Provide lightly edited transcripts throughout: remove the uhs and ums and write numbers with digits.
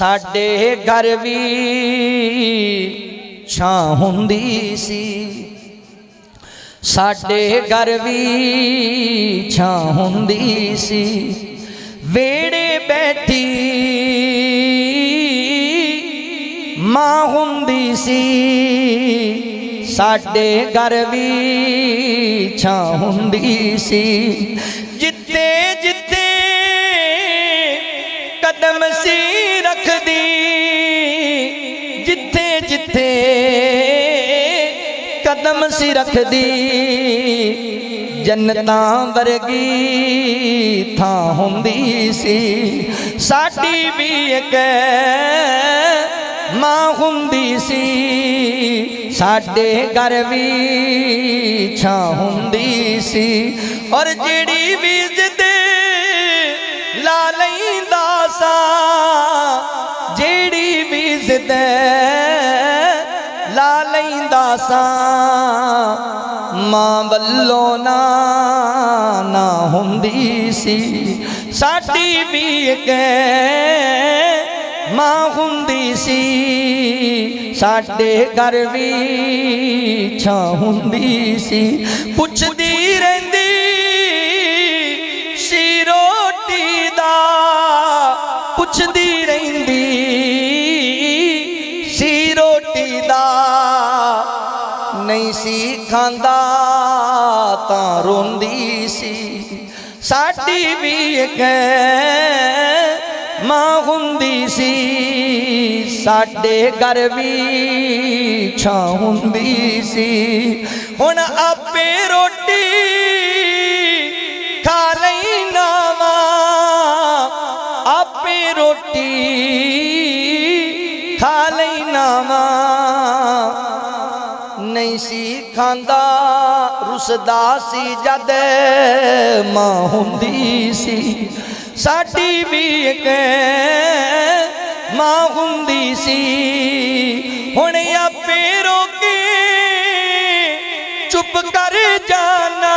साडे घर भी छां हुंदी सी, साडे घर भी छां हुंदी सी। वेड़े बैठी मां हुंदी सी, साडे घर भी छां हुंदी सी। जिथे जिथे कदम सी रखदी, जिथे जिथे कदम सी रखदी, जन्नतां वर्गी थां हुंदी सी। साडी भी एक मां हुंदी सी, साडे घर भी छां हुंदी सी। और जिहड़ी भी जिद ला लैंदा सा, जिहड़ी भी जिद ला लैंदा सा, मां वल्लों ना हुंदी सी। साडी भी एक मां हुंदी सी, साडे घर भी छां हुंदी सी। पुछदी रहिंदी सी रोटी दा, पुछदी रहिंदी सी रोटी दा, नहीं सी खांदा तां रोंदी सी। साडी भी एक मां हुंदी सी, साडे घर भी छां हुंदी सी। हुण आपे रोटी खा लैना वा, आपे रोटी खा लैना वा, नहीं सी खांदा रुसदा सी जद मां हुंदी सी। साडी भी एक मां हुंदी सी, हुण आपे रोके चुप कर जाना,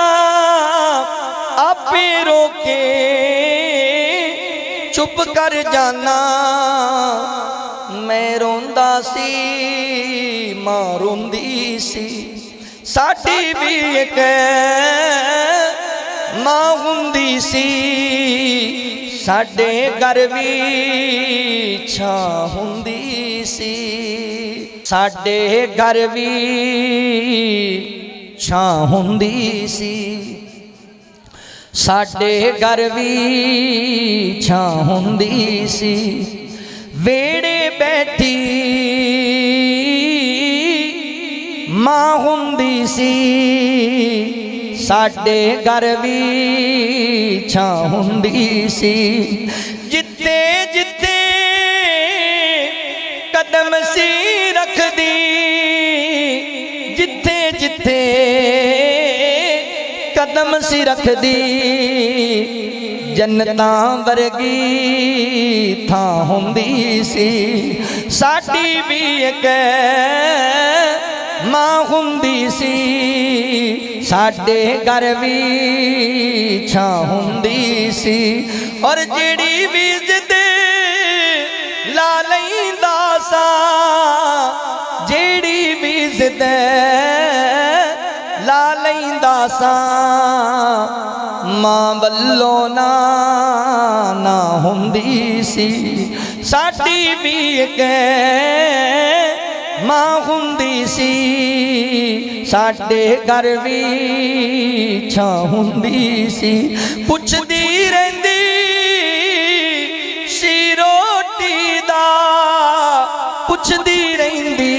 आपे रोके चुप कर जाना। मैं रोंदा सी मां रोंदी सी, साडी भी एक मां हुंदी सी, साडे घर भी छां हुंदी सी। साडे घर भी छां हुंदी सी, साडे घर भी छां हुंदी सी। वेड़े बैठी मां हुंदी सी, साडे घर भी छां हुंदी सी। जिथे जिथे कदम सी रखदी, जिथे जिथे कदम सी रखदी, जन्नतां वर्गी थां हुंदी सी। साडी भी एक मां हुंदी सी, साडे घर भी छां हुंदी सी। और जिहड़ी भी जिद ला लैंदा सा, जिहड़ी भी जिद ला लैंदा सा, मां वल्लों ना हुंदी सी। साडी भी एक मां हुंदी सी, साडे घर भी छां हुंदी सी। पुछदी रहिंदी सी रोटी दा, पुछदी रहिंदी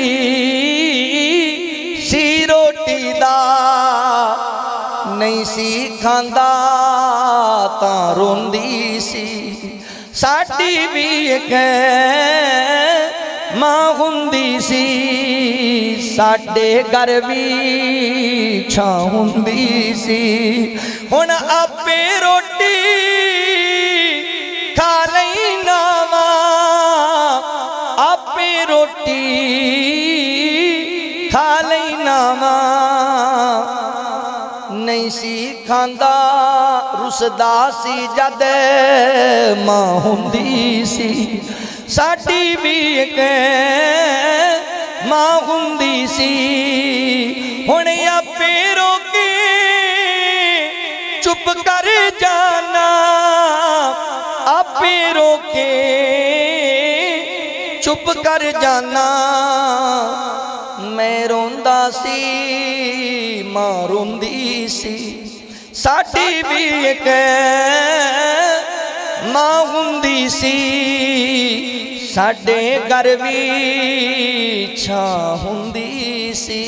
सी रोटी दा, नहीं सी खांदा तां रोंदी सी। साडी भी एक मां हुंदी सी, साडे घर भी छां हुंदी सी। हुण आपे रोटी खा लैना वा, आपे रोटी खा लैना वा, नहीं सी खांदा रुसदा सी जद मां हुंदी सी। साडी भी एक मां हुंदी सी। हुण आपे रोके चुप कर जाना, आपे रोके चुप कर जाना। मैं रोंदा सी मां रोंदी सी, साडी भी एक मां हुंदी सी। साडे घर भी छां हुंदी सी।